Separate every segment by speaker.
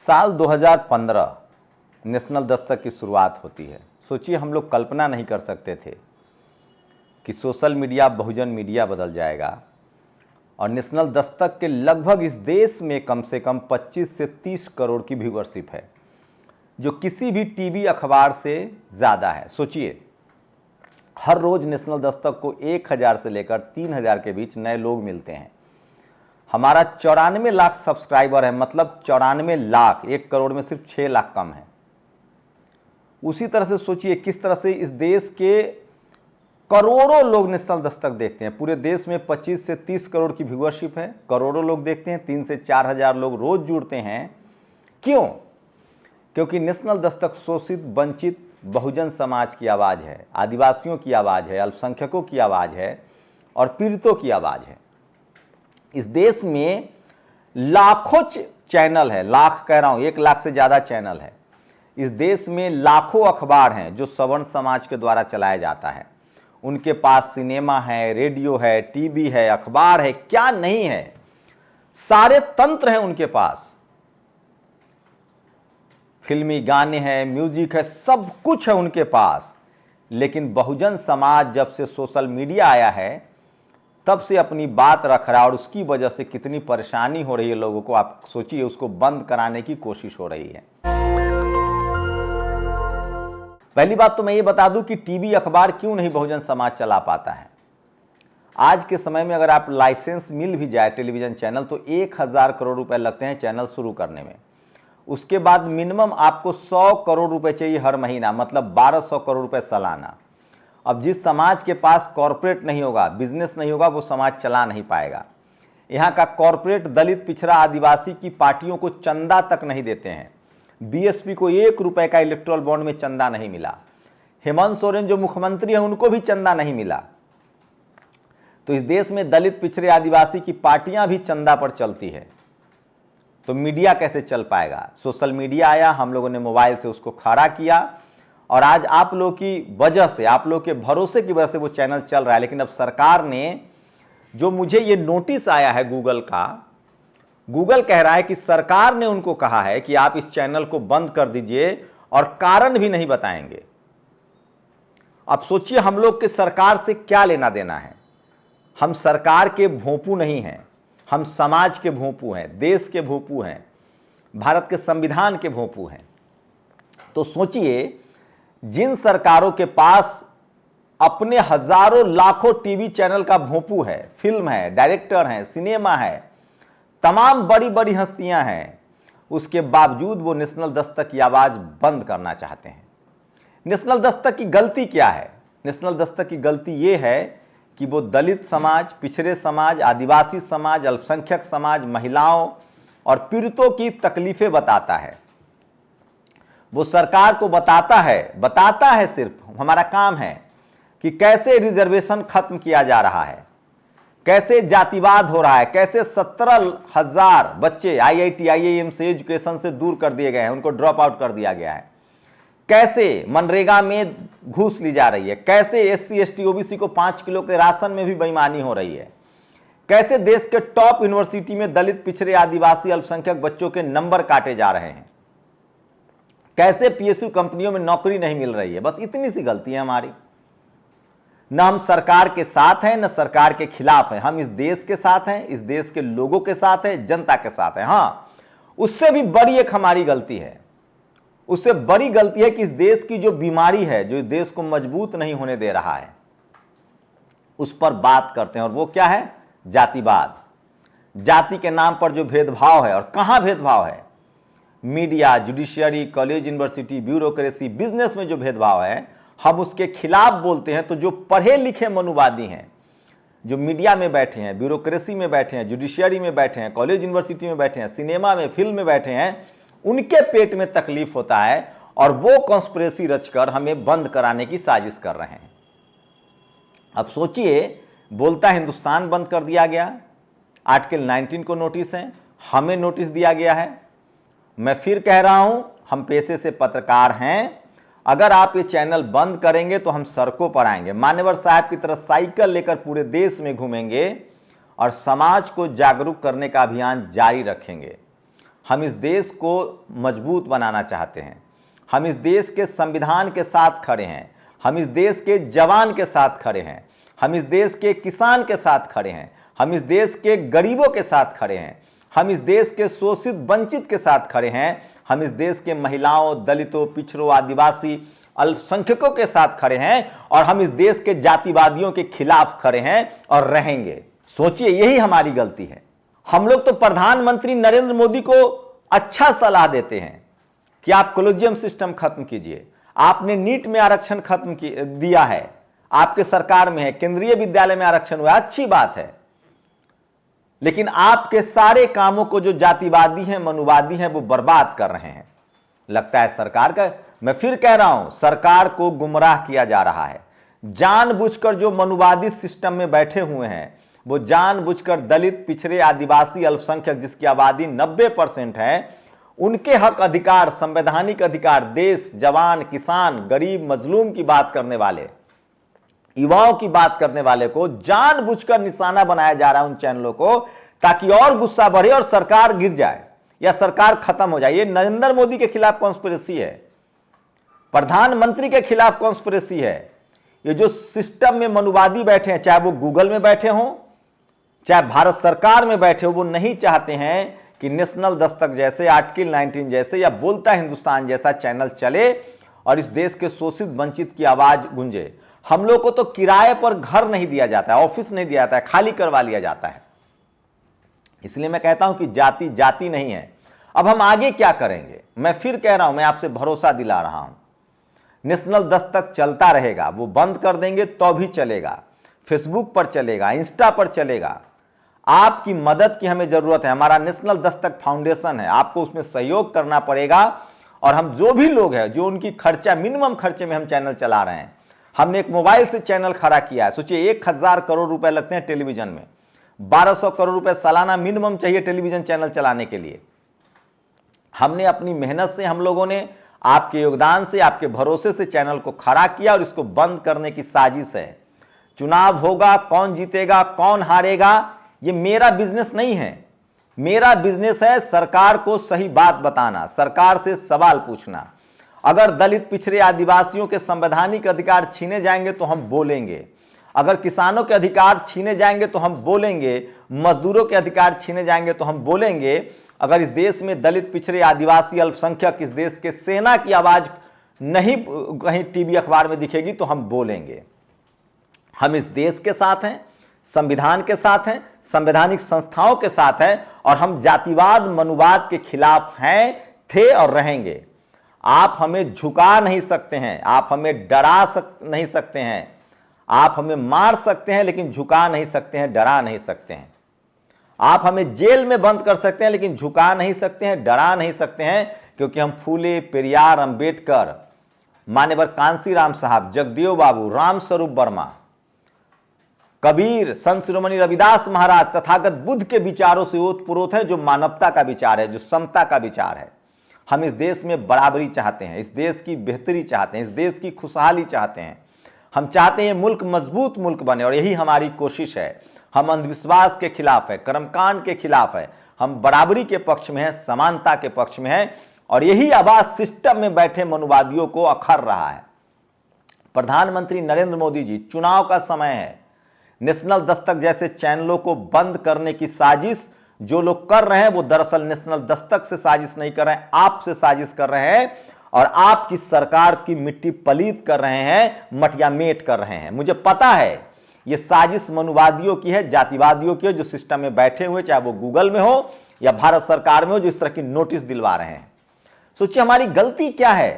Speaker 1: साल 2015 नेशनल दस्तक की शुरुआत होती है। सोचिए, हम लोग कल्पना नहीं कर सकते थे कि सोशल मीडिया बहुजन मीडिया बदल जाएगा और नेशनल दस्तक के लगभग इस देश में कम से कम 25 से 30 करोड़ की व्यूअरशिप है, जो किसी भी टीवी अखबार से ज़्यादा है। सोचिए, हर रोज़ नेशनल दस्तक को 1000 से लेकर 3000 के बीच नए लोग मिलते हैं। हमारा 94 लाख सब्सक्राइबर है, मतलब 94 लाख, 1 करोड़ में सिर्फ 6 लाख कम है। उसी तरह से सोचिए किस तरह से इस देश के करोड़ों लोग नेशनल दस्तक देखते हैं। पूरे देश में 25 से 30 करोड़ की व्यूअरशिप है, करोड़ों लोग देखते हैं, 3 से 4 हज़ार लोग रोज जुड़ते हैं। क्यों? क्योंकि नेशनल दस्तक शोषित, वंचित बहुजन समाज की आवाज़ है, आदिवासियों की आवाज़ है, अल्पसंख्यकों की आवाज़ है और पीड़ितों की आवाज़ है। इस देश में लाखों चैनल है, लाख कह रहा हूं, 1 लाख से ज़्यादा चैनल है। इस देश में लाखों अखबार हैं जो सवर्ण समाज के द्वारा चलाया जाता है। उनके पास सिनेमा है, रेडियो है, टीवी है, अखबार है, क्या नहीं है, सारे तंत्र हैं उनके पास। फिल्मी गाने हैं, म्यूजिक है, सब कुछ है उनके पास। लेकिन बहुजन समाज जब से सोशल मीडिया आया है तब से अपनी बात रख रहा है और उसकी वजह से कितनी परेशानी हो रही है लोगों को, आप सोचिए। उसको बंद कराने की कोशिश हो रही है। पहली बात तो मैं ये बता दूं कि टीवी अखबार क्यों नहीं बहुजन समाज चला पाता है। आज के समय में अगर आप लाइसेंस मिल भी जाए टेलीविजन चैनल तो 1000 करोड़ रुपए लगते हैं चैनल शुरू करने में। उसके बाद मिनिमम आपको 100 करोड़ रुपए चाहिए हर महीना, मतलब 1200 करोड़ रुपए सालाना। अब जिस समाज के पास कॉरपोरेट नहीं होगा, बिजनेस नहीं होगा, वो समाज चला नहीं पाएगा। यहाँ का कॉरपोरेट दलित, पिछड़ा, आदिवासी की पार्टियों को चंदा तक नहीं देते हैं। बीएसपी को 1 रुपए का इलेक्टोरल बॉन्ड में चंदा नहीं मिला। हेमंत सोरेन जो मुख्यमंत्री हैं उनको भी चंदा नहीं मिला। तो इस देश में दलित, पिछड़े, आदिवासी की पार्टियां भी चंदा पर चलती है, तो मीडिया कैसे चल पाएगा? सोशल मीडिया आया, हम लोगों ने मोबाइल से उसको खड़ा किया और आज आप लोग की वजह से, आप लोग के भरोसे की वजह से वो चैनल चल रहा है। लेकिन अब सरकार ने, जो मुझे ये नोटिस आया है गूगल का, गूगल कह रहा है कि सरकार ने उनको कहा है कि आप इस चैनल को बंद कर दीजिए और कारण भी नहीं बताएंगे। अब सोचिए हम लोग के सरकार से क्या लेना देना है। हम सरकार के भोंपू नहीं हैं, हम समाज के भोंपू हैं, देश के भोंपू हैं, भारत के संविधान के भोंपू हैं। तो सोचिए, जिन सरकारों के पास अपने हजारों लाखों टीवी चैनल का भोंपू है, फिल्म है, डायरेक्टर हैं, सिनेमा है, तमाम बड़ी बड़ी हस्तियां हैं, उसके बावजूद वो नेशनल दस्तक की आवाज बंद करना चाहते हैं। नेशनल दस्तक की गलती क्या है? नेशनल दस्तक की गलती ये है कि वो दलित समाज, पिछड़े समाज, आदिवासी समाज, अल्पसंख्यक समाज, महिलाओं और पीड़ितों की तकलीफें बताता है। वो सरकार को बताता है, सिर्फ हमारा काम है कि कैसे रिजर्वेशन खत्म किया जा रहा है, कैसे जातिवाद हो रहा है, कैसे 17,000 बच्चे IIT IIM से एजुकेशन से दूर कर दिए गए हैं, उनको ड्रॉप आउट कर दिया गया है, कैसे मनरेगा में घूस ली जा रही है, कैसे SC ST OBC को 5 किलो के राशन में भी बेईमानी हो रही है, कैसे देश के टॉप यूनिवर्सिटी में दलित, पिछड़े, आदिवासी, अल्पसंख्यक बच्चों के नंबर काटे जा रहे हैं, कैसे PSU कंपनियों में नौकरी नहीं मिल रही है। बस इतनी सी गलती है हमारी। न हम सरकार के साथ हैं, न सरकार के खिलाफ हैं। हम इस देश के साथ हैं, इस देश के लोगों के साथ हैं, जनता के साथ हैं। हाँ, उससे भी बड़ी एक हमारी गलती है, उससे बड़ी गलती है कि इस देश की जो बीमारी है, जो इस देश को मजबूत नहीं होने दे रहा है, उस पर बात करते हैं। और वो क्या है? जातिवाद। जाति के नाम पर जो भेदभाव है, और कहां भेदभाव है? Media, judiciary, college, university, bureaucracy, business में जो भेदभाव है, हम उसके खिलाफ बोलते हैं। तो जो पढ़े लिखे मनुवादी हैं, जो मीडिया में बैठे हैं, ब्यूरोक्रेसी में बैठे हैं, जुडिशियरी में बैठे हैं, कॉलेज यूनिवर्सिटी में बैठे हैं, सिनेमा में, फिल्म में बैठे हैं, उनके पेट में तकलीफ होता है और वो कॉन्स्पिरेसी रचकर हमें बंद कराने की साजिश कर रहे हैं। अब सोचिए, बोलता हिंदुस्तान बंद कर दिया गया, आर्टिकल 19 को नोटिस है, हमें नोटिस दिया गया है। मैं फिर कह रहा हूं, हम पेशे से पत्रकार हैं। अगर आप ये चैनल बंद करेंगे तो हम सड़कों पर आएंगे, मान्यवर साहब की तरह साइकिल लेकर पूरे देश में घूमेंगे और समाज को जागरूक करने का अभियान जारी रखेंगे। हम इस देश को मजबूत बनाना चाहते हैं। हम इस देश के संविधान के साथ खड़े हैं। हम इस देश के जवान के साथ खड़े हैं। हम इस देश के किसान के साथ खड़े हैं। हम इस देश के गरीबों के साथ खड़े हैं। हम इस देश के शोषित वंचित के साथ खड़े हैं। हम इस देश के महिलाओं, दलितों, पिछड़ों, आदिवासी, अल्पसंख्यकों के साथ खड़े हैं और हम इस देश के जातिवादियों के खिलाफ खड़े हैं और रहेंगे। सोचिए, यही हमारी गलती है। हम लोग तो प्रधानमंत्री नरेंद्र मोदी को अच्छा सलाह देते हैं कि आप कॉलेजियम सिस्टम खत्म कीजिए। आपने नीट में आरक्षण खत्म दिया है, आपके सरकार में है, केंद्रीय विद्यालय में आरक्षण हुआ, अच्छी बात है। लेकिन आपके सारे कामों को जो जातिवादी हैं, मनुवादी हैं, वो बर्बाद कर रहे हैं। लगता है सरकार का, मैं फिर कह रहा हूं, सरकार को गुमराह किया जा रहा है। जानबूझकर जो मनुवादी सिस्टम में बैठे हुए हैं, वो जानबूझकर दलित, पिछड़े, आदिवासी, अल्पसंख्यक, जिसकी आबादी 90% है, उनके हक अधिकार, संवैधानिक अधिकार, देश, जवान, किसान, गरीब, मजलूम की बात करने वाले, युवाओं की बात करने वाले को जानबूझकर निशाना बनाया जा रहा है उन चैनलों को, ताकि और गुस्सा बढ़े और सरकार गिर जाए या सरकार खत्म हो जाए। ये नरेंद्र मोदी के खिलाफ कॉन्स्पिरेसी है, प्रधानमंत्री के खिलाफ कॉन्स्पिरेसी है। ये जो सिस्टम में मनुवादी बैठे हैं, चाहे वो गूगल में बैठे हों, चाहे भारत सरकार में बैठे हो, वो नहीं चाहते हैं कि नेशनल दस्तक जैसे, आर्टिकल 19 जैसे या बोलता हिंदुस्तान जैसा चैनल चले और इस देश के शोषित वंचित की आवाज गूंजे। हम लोग को तो किराए पर घर नहीं दिया जाता है, ऑफिस नहीं दिया जाता है, खाली करवा लिया जाता है। इसलिए मैं कहता हूं कि जाति जाति नहीं है। अब हम आगे क्या करेंगे? मैं फिर कह रहा हूं, मैं आपसे भरोसा दिला रहा हूं, नेशनल दस्तक चलता रहेगा। वो बंद कर देंगे तो भी चलेगा, फेसबुक पर चलेगा, इंस्टा पर चलेगा। आपकी मदद की हमें जरूरत है। हमारा नेशनल दस्तक फाउंडेशन है, आपको उसमें सहयोग करना पड़ेगा। और हम जो भी लोग हैं, जो उनकी खर्चा, मिनिमम खर्चे में हम चैनल चला रहे हैं, हमने एक मोबाइल से चैनल खड़ा किया है। सोचिए, 1000 करोड़ रुपए लगते हैं टेलीविजन में, 1200 करोड़ रुपए सालाना मिनिमम चाहिए टेलीविजन चैनल चलाने के लिए। हमने अपनी मेहनत से, हम लोगों ने आपके योगदान से, आपके भरोसे से चैनल को खड़ा किया और इसको बंद करने की साजिश है। चुनाव होगा, कौन जीतेगा, कौन हारेगा, ये मेरा बिजनेस नहीं है। मेरा बिजनेस है सरकार को सही बात बताना, सरकार से सवाल पूछना। अगर दलित, पिछड़े, आदिवासियों के संवैधानिक अधिकार छीने जाएंगे तो हम बोलेंगे। अगर किसानों के अधिकार छीने जाएंगे तो हम बोलेंगे। मजदूरों के अधिकार छीने जाएंगे तो हम बोलेंगे। अगर इस देश में दलित, पिछड़े, आदिवासी, अल्पसंख्यक, इस देश के सेना की आवाज नहीं कहीं टीवी अखबार में दिखेगी तो हम बोलेंगे। हम इस देश के साथ हैं, संविधान के साथ हैं, संवैधानिक संस्थाओं के साथ हैं और हम जातिवाद, मनुवाद के खिलाफ हैं, थे और रहेंगे। आप हमें झुका नहीं सकते हैं, आप हमें डरा नहीं सकते हैं, आप हमें मार सकते हैं लेकिन झुका नहीं सकते हैं, डरा नहीं सकते हैं। आप हमें जेल में बंद कर सकते हैं लेकिन झुका नहीं सकते हैं, डरा नहीं सकते हैं, क्योंकि हम फूले, पेरियार, अंबेडकर, मान्यवर कांसीराम साहब, जगदेव बाबू, रामस्वरूप वर्मा, कबीर, संत शिरोमणि रविदास महाराज, तथागत बुद्ध के विचारों से ओतप्रोत है, जो मानवता का विचार है, जो समता का विचार है। हम इस देश में बराबरी चाहते हैं, इस देश की बेहतरी चाहते हैं, इस देश की खुशहाली चाहते हैं। हम चाहते हैं मुल्क मजबूत मुल्क बने और यही हमारी कोशिश है। हम अंधविश्वास के खिलाफ है, कर्मकांड के खिलाफ है, हम बराबरी के पक्ष में हैं, समानता के पक्ष में हैं और यही आवाज सिस्टम में बैठे मनुवादियों को अखर रहा है। प्रधानमंत्री नरेंद्र मोदी जी, चुनाव का समय है, नेशनल दस्तक जैसे चैनलों को बंद करने की साजिश जो लोग कर रहे हैं, वो दरअसल नेशनल दस्तक से साजिश नहीं कर रहे हैं, आपसे साजिश कर रहे हैं और आपकी सरकार की मिट्टी पलीत कर रहे हैं, मटियामेट कर रहे हैं। मुझे पता है ये साजिश मनुवादियों की है, जातिवादियों की है, जो सिस्टम में बैठे हुए, चाहे वो गूगल में हो या भारत सरकार में हो, जो इस तरह की नोटिस दिलवा रहे हैं। सोचिए हमारी गलती क्या है?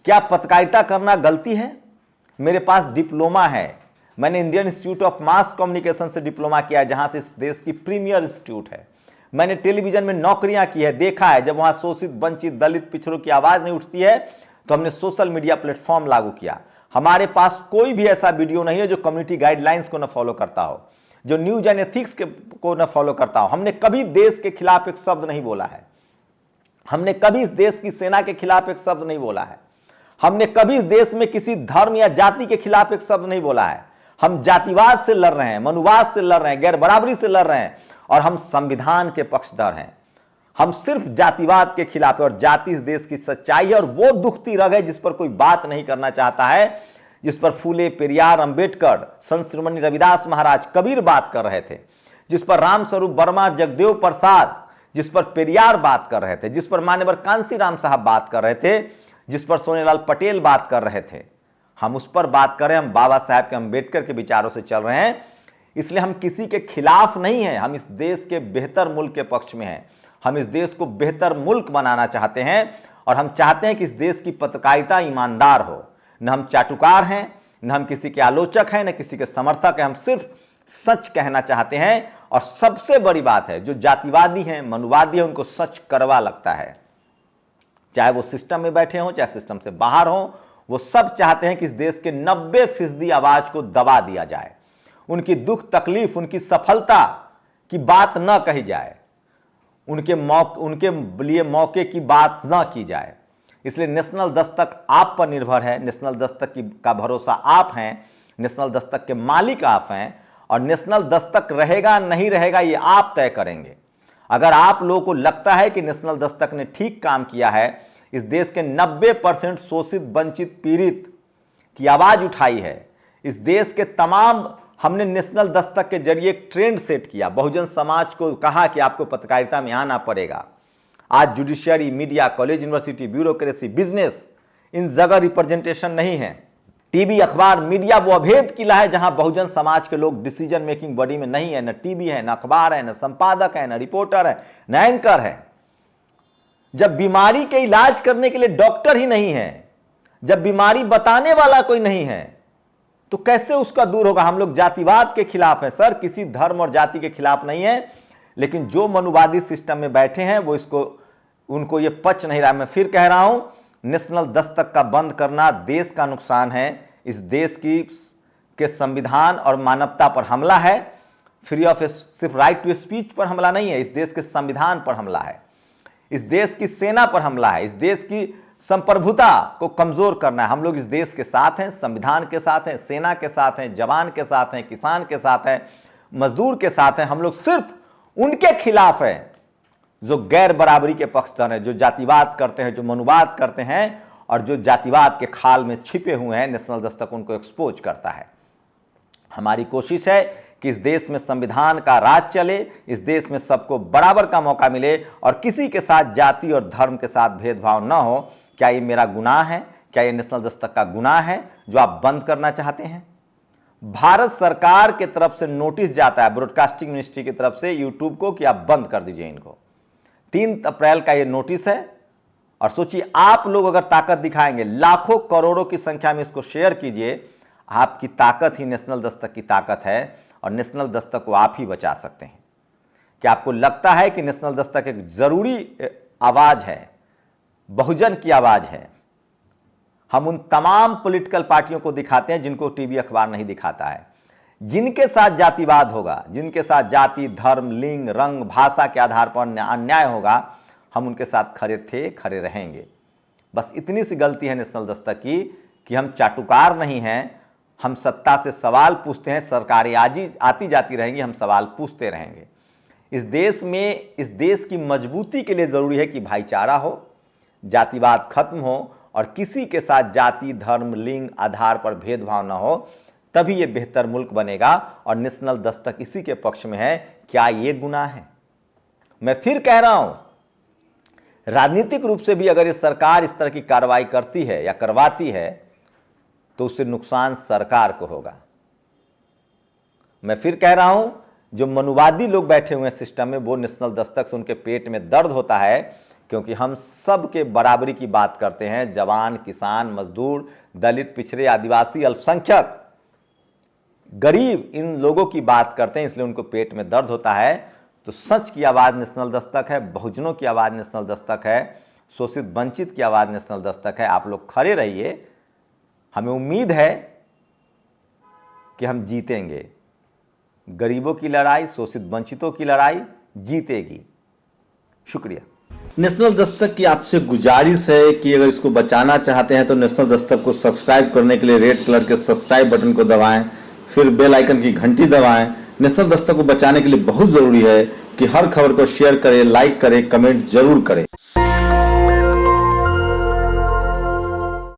Speaker 1: क्या पत्रकारिता करना गलती है? मेरे पास डिप्लोमा है, मैंने Indian institute of mass communication से डिप्लोमा किया है, जहां से इस देश की प्रीमियर इंस्टीट्यूट है। मैंने टेलीविजन में नौकरियां की है, देखा है जब वहां शोषित, वंचित, दलित, पिछड़ों की आवाज नहीं उठती है तो हमने सोशल मीडिया प्लेटफॉर्म लागू किया। हमारे पास कोई भी ऐसा वीडियो नहीं है जो कम्युनिटी गाइडलाइंस को न फॉलो करता हो, जो न्यूज एंड एथिक्स को न फॉलो करता हो। हमने कभी देश के खिलाफ एक शब्द नहीं बोला है, हमने कभी इस देश की सेना के खिलाफ एक शब्द नहीं बोला है, हमने कभी इस देश में किसी धर्म या जाति के खिलाफ एक शब्द नहीं बोला है। हम जातिवाद से लड़ रहे हैं, मनुवाद से लड़ रहे हैं, गैर बराबरी से लड़ रहे हैं और हम संविधान के पक्षधर हैं। हम सिर्फ जातिवाद के खिलाफ है और जाति इस देश की सच्चाई है और वो दुखती रग है जिस पर कोई बात नहीं करना चाहता है, जिस पर फूले, पेरियार, अंबेडकर, संत शिरोमणि रविदास महाराज, कबीर बात कर रहे थे, जिस पर रामस्वरूप वर्मा, जगदेव प्रसाद, जिस पर पेरियार बात कर रहे थे, जिस पर मान्यवर कांसीराम साहब बात कर रहे थे, जिस पर सोनेलाल पटेल बात कर रहे थे, हम उस पर बात कर रहे हैं। हम बाबा साहब के, अंबेडकर के विचारों से चल रहे हैं, इसलिए हम किसी के खिलाफ नहीं हैं। हम इस देश के बेहतर मुल्क के पक्ष में हैं। हम इस देश को बेहतर मुल्क बनाना चाहते हैं और हम चाहते हैं कि इस देश की पत्रकारिता ईमानदार हो। न हम चाटुकार हैं, न हम किसी के आलोचक हैं, न किसी के समर्थक हैं। हम सिर्फ सच कहना चाहते हैं और सबसे बड़ी बात है, जो जातिवादी हैं, मनुवादी हैं, उनको सच कड़वा लगता है। चाहे वो सिस्टम में बैठे हों, चाहे सिस्टम से बाहर हों, वो सब चाहते हैं कि इस देश के 90% आवाज को दबा दिया जाए। उनकी दुख तकलीफ, उनकी सफलता की बात न कही जाए, उनके लिए मौके की बात न की जाए। इसलिए नेशनल दस्तक आप पर निर्भर है। नेशनल दस्तक का भरोसा आप हैं। नेशनल दस्तक के मालिक आप हैं और नेशनल दस्तक रहेगा नहीं रहेगा ये आप तय करेंगे। अगर आप लोगों को लगता है कि नेशनल दस्तक ने ठीक काम किया है, इस देश के 90% शोषित, वंचित, पीड़ित की आवाज उठाई है, इस देश के तमाम, हमने नेशनल दस्तक के जरिए एक ट्रेंड सेट किया, बहुजन समाज को कहा कि आपको पत्रकारिता में आना पड़ेगा। आज judiciary, media, college, university, bureaucracy, business, इन जगह रिप्रेजेंटेशन नहीं है। टीवी, अखबार, मीडिया वो अभेद किला है जहां बहुजन समाज के लोग डिसीजन मेकिंग बॉडी में नहीं है। न टीवी है, न अखबार है, न संपादक है, न रिपोर्टर है, न एंकर है। जब बीमारी के इलाज करने के लिए डॉक्टर ही नहीं है, जब बीमारी बताने वाला कोई नहीं है, तो कैसे उसका दूर होगा। हम लोग जातिवाद के खिलाफ हैं सर, किसी धर्म और जाति के खिलाफ नहीं है। लेकिन जो मनुवादी सिस्टम में बैठे हैं वो उनको ये पच नहीं रहा। मैं फिर कह रहा हूं, नेशनल दस्तक का बंद करना देश का नुकसान है। इस देश के संविधान और मानवता पर हमला है। फ्री ऑफ सिर्फ राइट टू स्पीच पर हमला नहीं है, इस देश के संविधान पर हमला है, इस देश की सेना पर हमला है, इस देश की संप्रभुता को कमजोर करना है। हम लोग इस देश के साथ हैं, संविधान के साथ हैं, सेना के साथ हैं, जवान के साथ हैं, किसान के साथ हैं, मजदूर के साथ हैं। हम लोग सिर्फ उनके खिलाफ हैं जो गैर बराबरी के पक्षधर हैं, जो जातिवाद करते हैं, जो मनुवाद करते हैं और जो जातिवाद के खाल में छिपे हुए हैं। नेशनल दस्तक उनको एक्सपोज करता है। हमारी कोशिश है कि इस देश में संविधान का राज चले, इस देश में सबको बराबर का मौका मिले और किसी के साथ जाति और धर्म के साथ भेदभाव न हो। क्या ये मेरा गुनाह है? क्या ये नेशनल दस्तक का गुनाह है जो आप बंद करना चाहते हैं? भारत सरकार की तरफ से नोटिस जाता है, ब्रॉडकास्टिंग मिनिस्ट्री की तरफ से यूट्यूब को, कि आप बंद कर दीजिए इनको। 3 अप्रैल का ये नोटिस है और सोचिए आप लोग अगर ताकत दिखाएंगे, लाखों करोड़ों की संख्या में इसको शेयर कीजिए। आपकी ताकत ही नेशनल दस्तक की ताकत है और नेशनल दस्तक को आप ही बचा सकते हैं। क्या आपको लगता है कि नेशनल दस्तक एक जरूरी आवाज है, बहुजन की आवाज है? हम उन तमाम पॉलिटिकल पार्टियों को दिखाते हैं जिनको टीवी अखबार नहीं दिखाता है, जिनके साथ जातिवाद होगा, जिनके साथ जाति, धर्म, लिंग, रंग, भाषा के आधार पर अन्याय होगा, हम उनके साथ खड़े थे, खड़े रहेंगे। बस इतनी सी गलती है नेशनल दस्तक की कि हम चाटुकार नहीं हैं। हम सत्ता से सवाल पूछते हैं, सरकारें आती जाती रहेंगी, हम सवाल पूछते रहेंगे। इस देश में, इस देश की मजबूती के लिए जरूरी है कि भाईचारा हो, जातिवाद खत्म हो और किसी के साथ जाति, धर्म, लिंग आधार पर भेदभाव न हो, तभी ये बेहतर मुल्क बनेगा। और नेशनल दस्तक इसी के पक्ष में है। क्या ये गुनाह है? मैं फिर कह रहा हूं, राजनीतिक रूप से भी अगर ये सरकार इस तरह की कार्रवाई करती है या करवाती है तो उससे नुकसान सरकार को होगा। मैं फिर कह रहा हूं, जो मनुवादी लोग बैठे हुए हैं सिस्टम में, वो नेशनल दस्तक से उनके पेट में दर्द होता है, क्योंकि हम सब के बराबरी की बात करते हैं। जवान, किसान, मजदूर, दलित, पिछड़े, आदिवासी, अल्पसंख्यक, गरीब, इन लोगों की बात करते हैं, इसलिए उनको पेट में दर्द होता है। तो सच की आवाज़ नेशनल दस्तक है, बहुजनों की आवाज़ नेशनल दस्तक है, शोषित वंचित की आवाज़ नेशनल दस्तक है। आप लोग खड़े रहिए, हमें उम्मीद है कि हम जीतेंगे। गरीबों की लड़ाई, शोषित वंचितों की लड़ाई जीतेगी। शुक्रिया।
Speaker 2: नेशनल दस्तक की आपसे गुजारिश है कि अगर इसको बचाना चाहते हैं तो नेशनल दस्तक को सब्सक्राइब करने के लिए रेड कलर के सब्सक्राइब बटन को दबाएं, फिर बेल आइकन की घंटी दबाएं। नेशनल दस्तक को बचाने के लिए बहुत जरूरी है कि हर खबर को शेयर करें, लाइक करें, कमेंट जरूर करें।